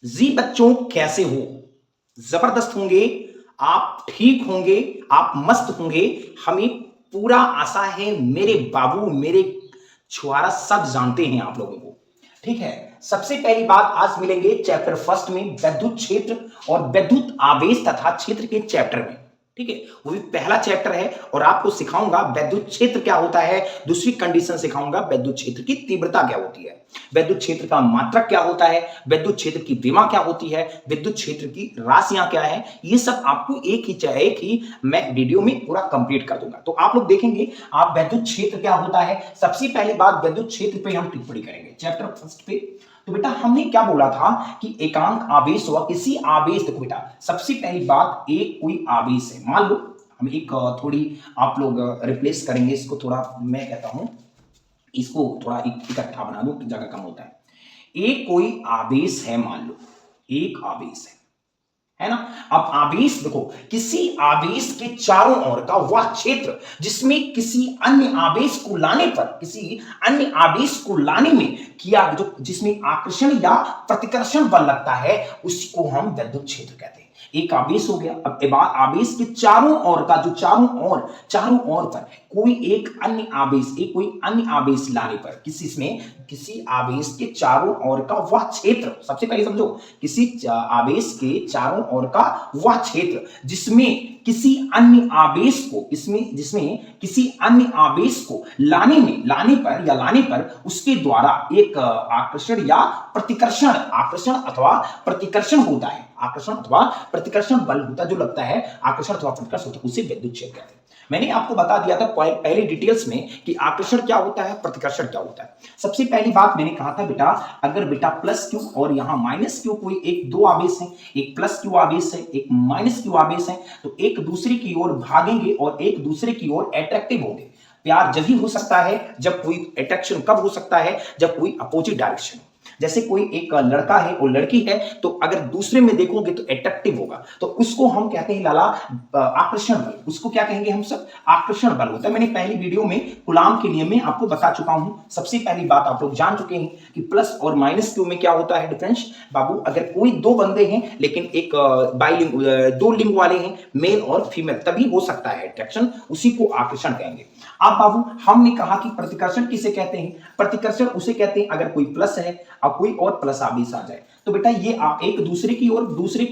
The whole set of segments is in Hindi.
जी बच्चों, कैसे हो? जबरदस्त होंगे। आप ठीक होंगे। आप मस्त होंगे। हमें पूरा आशा है। मेरे बाबू, मेरे छुआरा सब जानते हैं आप लोगों को। ठीक है। सबसे पहली बात, आज मिलेंगे चैप्टर फर्स्ट में वैद्युत क्षेत्र और वैद्युत आवेश तथा क्षेत्र के चैप्टर में। ठीक है। वो भी पहला चैप्टर है और आपको सिखाऊंगा वैद्युत क्षेत्र क्या होता है। दूसरी कंडीशन सिखाऊंगा वैद्युत क्षेत्र की तीव्रता क्या होती है, वैद्युत क्षेत्र का मात्रक क्या होता है, वैद्युत क्षेत्र की विमा क्या होती है, विद्युत क्षेत्र की राशियां क्या है। ये सब आपको एक ही मैं वीडियो में पूरा कंप्लीट कर दूंगा। तो आप लोग देखेंगे आप वैद्युत क्षेत्र क्या होता है। सबसे पहली बात, वैद्युत क्षेत्र पे हम टिप्पणी करेंगे चैप्टर फर्स्ट पे। तो बेटा हमने क्या बोला था कि एकांक आवेश व किसी आवेश, देखो बेटा सबसे पहली बात, एक कोई आवेश है, मान लो हम एक थोड़ी आप लोग रिप्लेस करेंगे इसको, थोड़ा मैं कहता हूं इसको थोड़ा इकट्ठा बना दो, जगह कम होता है। एक कोई आवेश है, मान लो एक आवेश है ना। अब आवेश देखो, किसी आवेश के चारों ओर का वह क्षेत्र जिसमें किसी अन्य आवेश को लाने पर, किसी अन्य आवेश को लाने में किया जो जिसमें आकर्षण या प्रतिकर्षण बल लगता है, उसको हम वैद्युत क्षेत्र कहते हैं। एक आवेश हो गया। अब आवेश के चारों ओर का जो चारों ओर पर कोई एक अन्य आवेश, एक कोई अन्य आवेश लाने पर, किसी आवेश के चारों ओर का वह क्षेत्र, सबसे पहले समझो, किसी आवेश के चारों ओर का वह क्षेत्र जिसमें किसी अन्य आवेश को, जिसमें किसी अन्य आवेश को लाने पर उसके द्वारा एक आकर्षण या प्रतिकर्षण, आकर्षण अथवा प्रतिकर्षण होता है, आकर्षण अथवा प्रतिकर्षण बल होता जो लगता है, आकर्षण अथवा प्रतिकर्षण होता है, उसे विद्युत क्षेत्र कहते हैं। मैंने आपको बता दिया था पहले डिटेल्स में कि आकर्षण क्या होता है, प्रतिकर्षण क्या होता है। सबसे पहली बात मैंने कहा था बेटा, अगर बेटा प्लस क्यू और यहां माइनस क्यू कोई एक दो आवेश है, एक प्लस क्यू आवेश है, एक माइनस क्यू आवेश है, तो एक दूसरे की ओर भागेंगे और एक दूसरे की ओर अट्रैक्टिव होंगे। प्यार जब ही हो सकता है जब कोई अट्रैक्शन, कब हो सकता है जब कोई अपोजिट डायरेक्शन। जैसे कोई एक लड़का है और लड़की है, तो अगर दूसरे में देखोगे तो अट्रैक्टिव होगा, तो उसको हम कहते हैं लाला आकर्षण बल। उसको क्या कहेंगे हम सब? आकर्षण बल होता है। मैंने पहली वीडियो में कूलाम के नियम में आपको बता चुका हूं। सबसे पहली बात आप लोग जान चुके हैं कि प्लस और माइनस क्यू में क्या होता है डिफरेंस। बाबू, अगर कोई दो बंदे हैं लेकिन एक बाइलिंग, दो लिंग वाले हैं, मेल और फीमेल, तभी हो सकता है अट्रैक्शन, उसी को आकर्षण कहेंगे। अब बाबू हमने कहा कि प्रतिकर्षण किसे कहते हैं? प्रतिकर्षण उसे कहते हैं अगर कोई प्लस है और कोई और प्लस आवेश आ जाए, तो बेटा ये एक दूसरे की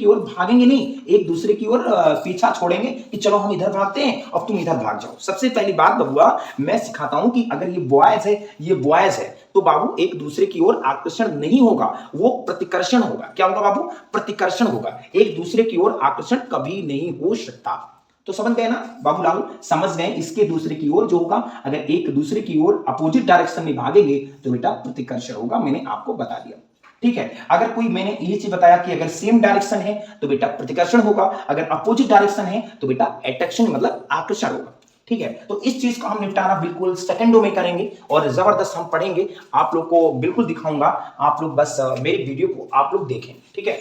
ओर भागेंगे नहीं, एक दूसरे की ओर पीछा छोड़ेंगे कि चलो हम इधर भागते हैं और तुम इधर भाग जाओ। सबसे पहली बात बबुआ मैं सिखाता हूं कि अगर ये बॉयज है, ये बॉयज है, तो बाबू एक दूसरे की ओर आकर्षण नहीं होगा, वो प्रतिकर्षण होगा। क्या होगा बाबू? प्रतिकर्षण होगा। एक दूसरे की ओर आकर्षण कभी नहीं हो सकता। तो समझ गए ना बाबूलाल? समझ गए। इसके दूसरे की ओर जो होगा, अगर एक दूसरे की ओर अपोजिट डायरेक्शन में भागेंगे तो बेटा प्रतिकर्षण होगा। मैंने आपको बता दिया। ठीक है। अगर कोई, मैंने ये चीज बताया कि अगर सेम डायरेक्शन है तो बेटा प्रतिकर्षण होगा, अगर अपोजिट डायरेक्शन है तो बेटा अट्रैक्शन मतलब आकर्षण होगा। ठीक है। तो इस चीज को हम निपटारा बिल्कुल सेकंडों में करेंगे और जबरदस्त हम पढ़ेंगे। आप लोग को बिल्कुल दिखाऊंगा। आप लोग बस मेरे वीडियो को आप लोग देखें। ठीक है।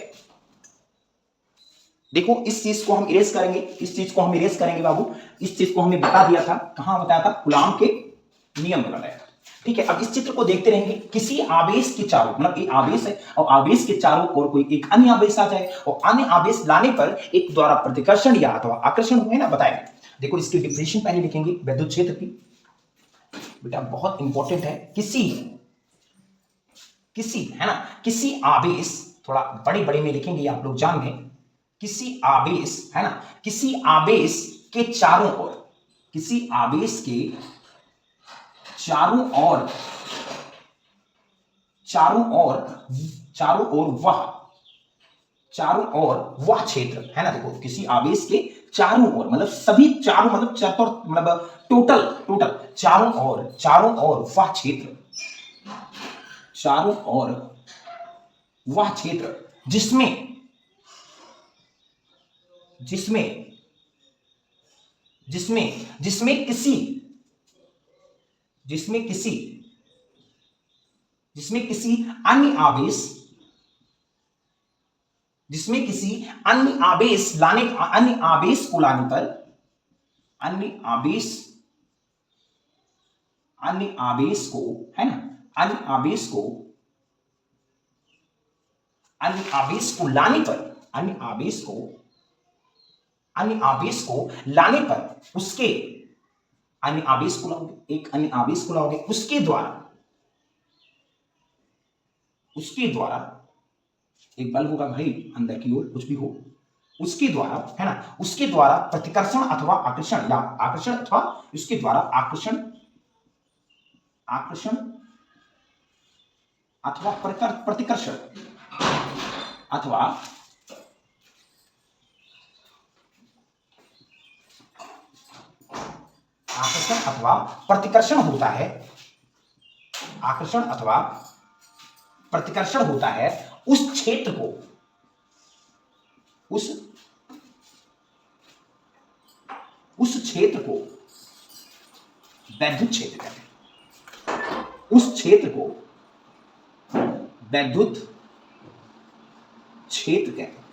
देखो इस चीज को हम इरेज करेंगे, इस चीज को हम इरेज करेंगे बाबू। इस चीज को हमें बता दिया था, कहां बताया था? कूलाम के नियम में बताया था। ठीक है। अब इस चित्र को देखते रहेंगे। किसी आवेश के चारों, मतलब एक आवेश है और आवेश के चारों ओर कोई एक अन्य आवेश आ जाए और अन्य आवेश लाने पर एक द्वारा प्रतिकर्षण या अथवा आकर्षण हुए ना, बताएंगे। देखो इसकी डिफिनेशन पहले लिखेंगे विद्युत क्षेत्र की। बेटा बहुत इंपॉर्टेंट है। किसी किसी है ना, किसी आवेश, थोड़ा बड़े बड़े में लिखेंगे आप लोग जान गए। किसी आवेश है ना, किसी आवेश के चारों ओर, किसी आवेश के चारों ओर, चारों ओर, चारों ओर वह, चारों ओर वह क्षेत्र है ना। देखो किसी आवेश के चारों ओर मतलब सभी चारों, मतलब चतुर, मतलब टोटल टोटल चारों ओर वह क्षेत्र, चारों ओर वह क्षेत्र जिसमें जिसमें जिसमें जिसमें किसी जिसमें किसी जिसमें किसी अन्य आवेश, जिसमें किसी अन्य आवेश लाने, अन्य आवेश को लाने पर, अन्य आवेश, अन्य आवेश को है ना, अन्य आवेश को अन्य आवेश को लाने पर, अन्य आवेश को लाने पर उसके, अन्य आवेश को लाओगे, एक अन्य आवेश को लाओगे, उसके द्वारा एक बल होगा भाई अंदर की ओर, कुछ भी हो, उसके द्वारा, है ना, उसके द्वारा प्रतिकर्षण अथवा आकर्षण, या आकर्षण अथवा उसके द्वारा आकर्षण अथवा प्रतिकर्षण अथवा आकर्षण अथवा प्रतिकर्षण होता है, आकर्षण अथवा प्रतिकर्षण होता है उस क्षेत्र को, उस क्षेत्र को वैद्युत क्षेत्र कहते हैं, उस क्षेत्र को वैद्युत क्षेत्र कहते हैं,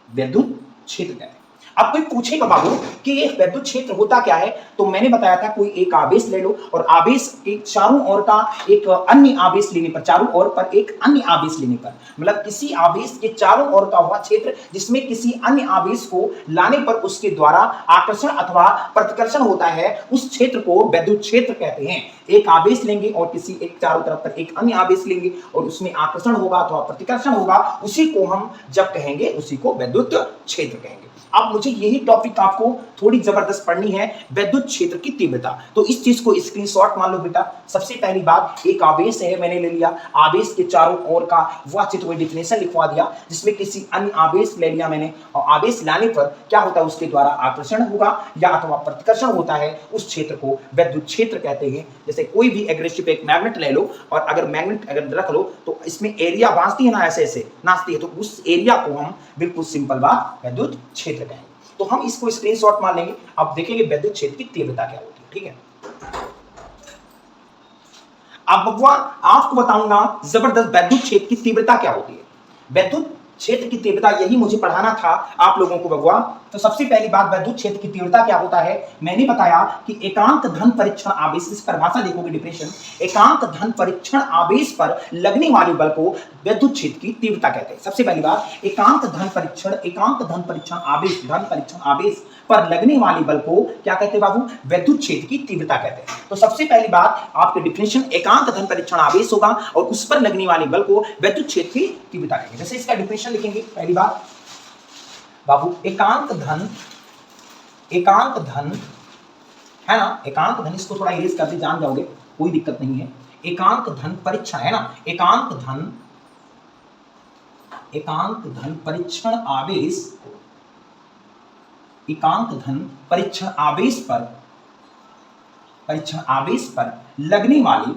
वैद्युत क्षेत्र कहते हैं। अब कोई पूछेगा बाबू कि ये वैद्युत क्षेत्र होता क्या है, तो मैंने बताया था कोई एक आवेश ले लो और आवेश के चारों ओर का एक अन्य आवेश लेने पर, चारों ओर पर एक अन्य आवेश लेने पर, मतलब किसी आवेश के चारों ओर का वह क्षेत्र जिसमें किसी अन्य आवेश को लाने पर उसके द्वारा आकर्षण अथवा प्रतिकर्षण होता है, उस क्षेत्र को वैद्युत क्षेत्र कहते हैं। एक आवेश लेंगे और किसी एक चारों तरफ पर एक अन्य आवेश लेंगे और उसमें आकर्षण होगा अथवा प्रतिकर्षण होगा, उसी को हम जब कहेंगे उसी को वैद्युत क्षेत्र कहेंगे। अब मुझे यही टॉपिक आपको थोड़ी जबरदस्त पढ़नी है, वैद्युत क्षेत्र की तीव्रता। तो इस चीज को स्क्रीनशॉट मान लो बेटा। सबसे पहली बात, एक आवेश है, मैंने ले लिया, आवेश के चारों ओर का वह क्षेत्र, कोई डिफिनेशन लिखवा दिया जिसमें किसी अन्य आवेश ले लिया मैंने, और आवेश लाने पर क्या होता है, उसके द्वारा आकर्षण होगा या अथवा प्रतिकर्षण होता है, उस क्षेत्र को वैद्युत क्षेत्र कहते हैं। जैसे कोई भी एग्रेसिव एक मैग्नेट ले लो और अगर मैग्नेट अगर रख लो तो इसमें एरिया बांधती है ना, ऐसे ऐसे नाचती है, तो उस एरिया को हम बिल्कुल सिंपल बात वैद्युत क्षेत्र कहेंगे। तो हम इसको स्क्रीनशॉट मार लेंगे। अब देखेंगे वैद्युत क्षेत्र की तीव्रता क्या होती है, ठीक है। अब बबुआ आपको बताऊंगा जबरदस्त वैद्युत क्षेत्र की तीव्रता क्या होती है। वैद्युत क्षेत्र की तीव्रता यही मुझे पढ़ाना था आप लोगों को बबुआ। तो सबसे पहली बात, वैद्युत क्षेत्र की तीव्रता क्या होता है, मैंने बताया कि एकांक धन परीक्षण आवेश, इस परिभाषा देखोगे डिफिनेशन, एकांक धन परीक्षण आवेश पर लगने वाले बल को वैद्युत क्षेत्र की तीव्रता कहते हैं। सबसे पहली बात, एकांक धन परीक्षण आवेश, धन परीक्षण आवेश पर लगने वाले बल को क्या कहते हैं बाबू, वैद्युत क्षेत्र की तीव्रता कहते हैं। तो सबसे पहली बात आपके डिफिनेशन, एकांक धन परीक्षण आवेश होगा और उस पर लगने वाले बल को वैद्युत क्षेत्र की तीव्रता कहेंगे। जैसे इसका डिफिनेशन लिखेंगे, पहली बात बाबू, एकांक धन है ना, एकांक धन, इसको थोड़ा इरेज करके जान जाओगे, कोई दिक्कत नहीं है। एकांक धन परीक्षण है ना, एकांक धन परीक्षण आवेश, एकांक धन परीक्षण आवेश पर लगने वाली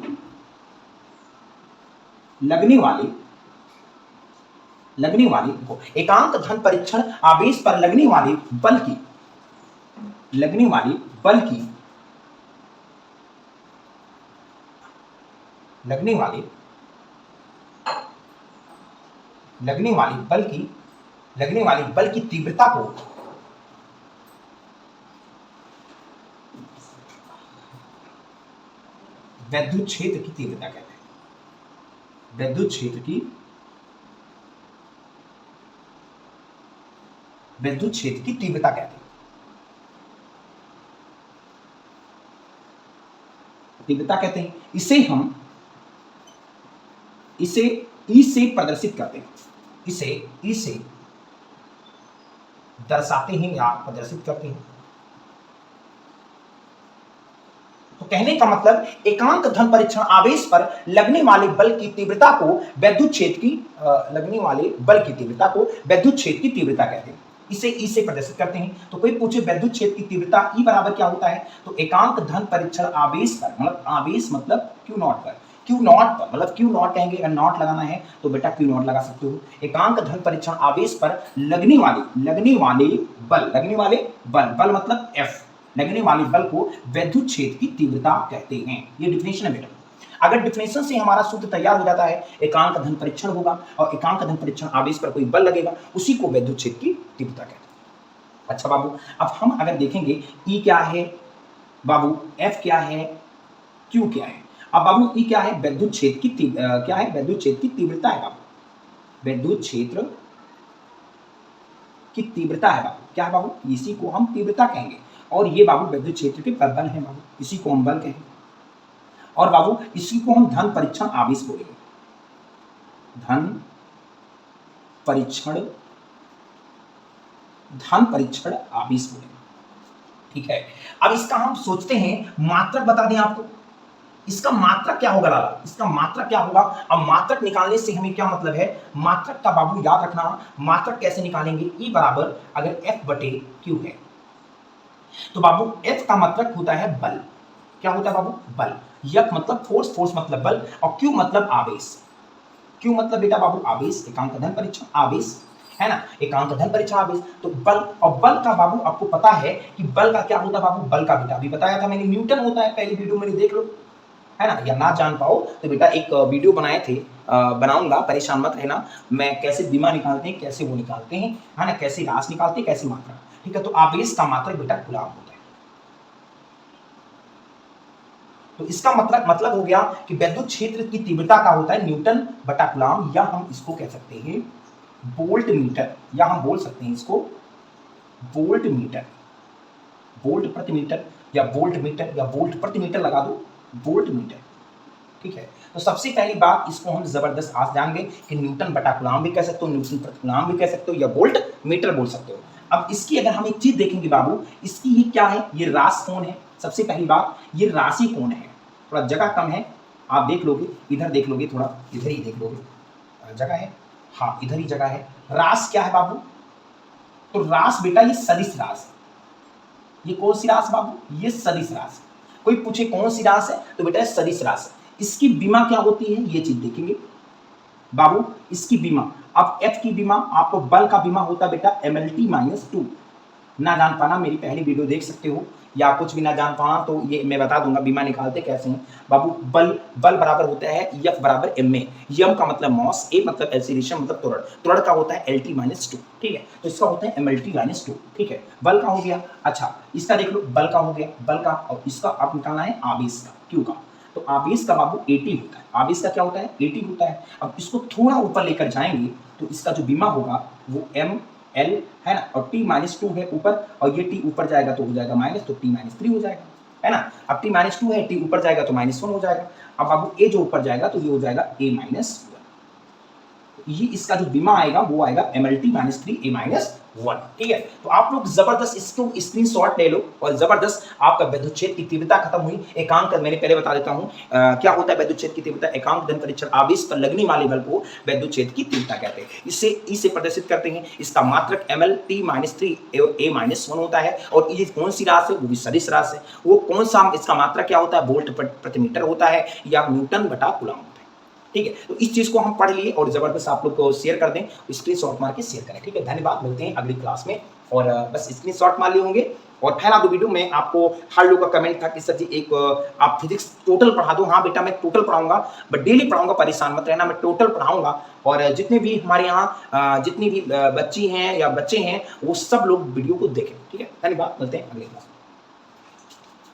एकांक धन परीक्षण आवेश पर लगने वाले बल की तीव्रता को वैद्युत क्षेत्र की तीव्रता कहते हैं। वैद्युत क्षेत्र की तीव्रता कहते हैं। तीव्रता कहते हैं, इसे हम ई से प्रदर्शित करते हैं, इसे ई से दर्शाते हैं या प्रदर्शित करते हैं। तो कहने का मतलब, एकांक धन परीक्षण आवेश पर लगने वाले बल की तीव्रता को वैद्युत क्षेत्र की वैद्युत क्षेत्र की तीव्रता कहते हैं। इसे ई से प्रदर्शित करते हैं। तो कोई पूछे वैद्युत क्षेत्र की तीव्रता ई बराबर क्या होता है, तो एकांक धन परीक्षण आवेश पर, मतलब आवेश मतलब क्यू नॉट पर, क्यू नॉट पर मतलब क्यू नॉट कहेंगे, अगर नॉट लगाना है तो बेटा क्यू नॉट लगा सकते हो। एकांक धन परीक्षण आवेश पर लगने वाले बल मतलब एफ, लगने वाले बल को वैद्युत क्षेत्र की तीव्रता कहते हैं। ये डिफिनेशन है बेटा। अगर डिफिनेशन से हमारा सूत्र तैयार हो जाता है, एकांक धन परीक्षण होगा और एकांक धन परीक्षण आवेश पर कोई बल लगेगा, उसी को वैद्युत क्षेत्र की तीव्रता कहते हैं। अच्छा बाबू, अब हम अगर देखेंगे ई क्या है बाबू, एफ क्या है, क्यू क्या है। अब बाबू ये क्या है, वैद्युत क्षेत्र की क्या है, वैद्युत क्षेत्र की तीव्रता है बाबू, वैद्युत क्षेत्र की तीव्रता है बाबू, क्या है बाबू, इसी को हम तीव्रता कहेंगे। और ये बाबू वैद्युत क्षेत्र के बल है बाबू, इसी को हम बल कहेंगे। और बाबू इसी को हम धन परीक्षण आवेश बोलेंगे, धन परीक्षण आवेश बोलेंगे, ठीक है। अब इसका हम सोचते हैं मात्रक बता दें आपको, इसका मात्रक क्या होगा लाला, इसका मात्रक क्या होगा। अब मात्रक निकालने से हमें क्या मतलब है, मात्रक का बाबू याद रखना, मात्रक कैसे निकालेंगे, E बराबर अगर F बटे Q है तो बाबू F का मात्रक होता है बल, क्या होता है बाबू, बल। F मतलब फोर्स, फोर्स मतलब बल, और Q मतलब आवेश, Q मतलब बेटा बाबू आवेश, एकांक धन परीक्षण आवेश है ना, एकांक धन परीक्षण आवेश। तो बल, और बल का बाबू आपको पता है कि बल का क्या होता है बाबू, बल का बेटा अभी बताया था मैंने, न्यूटन होता है, पहली वीडियो में देख लो है ना, या ना जान पाओ तो बेटा एक वीडियो बनाए थे, बनाऊंगा, परेशान मत रहना, मैं कैसे बीमा निकालते हैं, कैसे वो निकालते हैं है ना, कैसे रास निकालते हैं, कैसे मात्रा, ठीक है। तो आवेश का मात्रक बेटा कूलाम होता है। तो इसका मतलब हो गया कि वैद्युत क्षेत्र की तीव्रता का होता है न्यूटन बटा कूलाम, या हम इसको कह सकते हैं वोल्ट मीटर, या हम बोल सकते हैं इसको वोल्ट मीटर, वोल्ट प्रति मीटर, या वोल्ट मीटर, या वोल्ट प्रति मीटर लगा दो, वोल्ट मीटर, ठीक है। तो सबसे पहली बात इसको हम जबरदस्त आज जानेंगे कि न्यूटन बटा कूलाम भी कह सकते हो, न्यूटन प्रति कूलाम भी कह सकते हो, या वोल्ट मीटर बोल सकते हो। अब इसकी अगर हम एक चीज देखेंगे बाबू, इसकी ये क्या है, ये रास कोण है। सबसे पहली बात ये राशि कोण है, थोड़ा जगह कम है, आप देख लोगे, इधर देख लोगे, थोड़ा इधर ही देख लोगे, जगह है, हाँ इधर ही जगह है। रास क्या है बाबू, तो रास बेटा ये सदिश रास है। ये कौन सी रास बाबू, ये सदिश रास। कोई पूछे कौन सी रास है तो बेटा सदिश रास है। इसकी बीमा क्या होती है ये चीज देखेंगे बाबू, इसकी बीमा, अब F की बीमा, आपको बल का बीमा होता है बेटा MLT-2। ना जान पाना मेरी पहली वीडियो देख सकते हो, या कुछ भी ना जान पाना तो ये मैं बता दूंगा बीमा निकालते कैसे हैं बाबू। बल बराबर होता है F बराबर M में, M का मतलब मॉस, A मतलब एक्सीलरेशन मतलब त्वरण, त्वरण का होता है LT-2, ठीक है। तो इसका होता है MLT-2, ठीक है। बल का हो गया, अच्छा इसका देख लो, बल का हो गया, बल का, और इसका आप निकालना है आवेश का, Q का। तो आवेश का बाबू AT होता है, आवेश का क्या होता है, AT होता है। अब इसको थोड़ा ऊपर लेकर जाएंगे तो इसका जो बीमा होगा वो ML है ना, और T-2 है ऊपर, और ये T ऊपर जाएगा तो हो जाएगा माइनस, तो T-3 हो जाएगा है ना। अब T-2 है, T ऊपर जाएगा तो -1 हो जाएगा। अब बाबू A जो ऊपर जाएगा तो ये हो जाएगा A-1। ये इसका जो बीमा आएगा वो आएगा MLT-3 A-1, ठीक है। तो आप लोग जबरदस्त इसको स्क्रीनशॉट ले लो, और जबरदस्त आपका वैद्युत क्षेत्र की तीव्रता खत्म हुई। एकांक, मैंने पहले बता देता हूं क्या होता है वैद्युत क्षेत्र की तीव्रता, एकांक धन परीक्षण आवेश पर लगने वाले बल को वैद्युत क्षेत्र की तीव्रता कहते हैं। इसे प्रदर्शित करते हैं, इसका मात्रक MLT-3 A-1 होता है, और ये कौन सी राशि है, वो भी सदिश राशि है। वो कौन सा, इसका मात्रक क्या होता है, वोल्ट प्रति मीटर होता है, या न्यूटन बटा कूलाम, ठीक है। तो इस चीज को हम पढ़ लिए, और जबरदस्त आप लोग को शेयर कर दें, स्क्रीनशॉट मार के शेयर करें, ठीक है। धन्यवाद, मिलते हैं अगली क्लास में, और बस स्क्रीनशॉट मार लिए होंगे। और फैला दो वीडियो में, आपको हर लोग का कमेंट था कि सर जी एक आप फिजिक्स टोटल पढ़ा दो। हाँ बेटा मैं टोटल पढ़ाऊंगा, बट डेली पढ़ाऊंगा, परेशान मत रहना, मैं टोटल पढ़ाऊंगा। और जितने भी हमारे यहाँ जितनी भी बच्ची हैं या बच्चे हैं वो सब लोग वीडियो को देखें, ठीक है। धन्यवाद, मिलते हैं अगली क्लास में।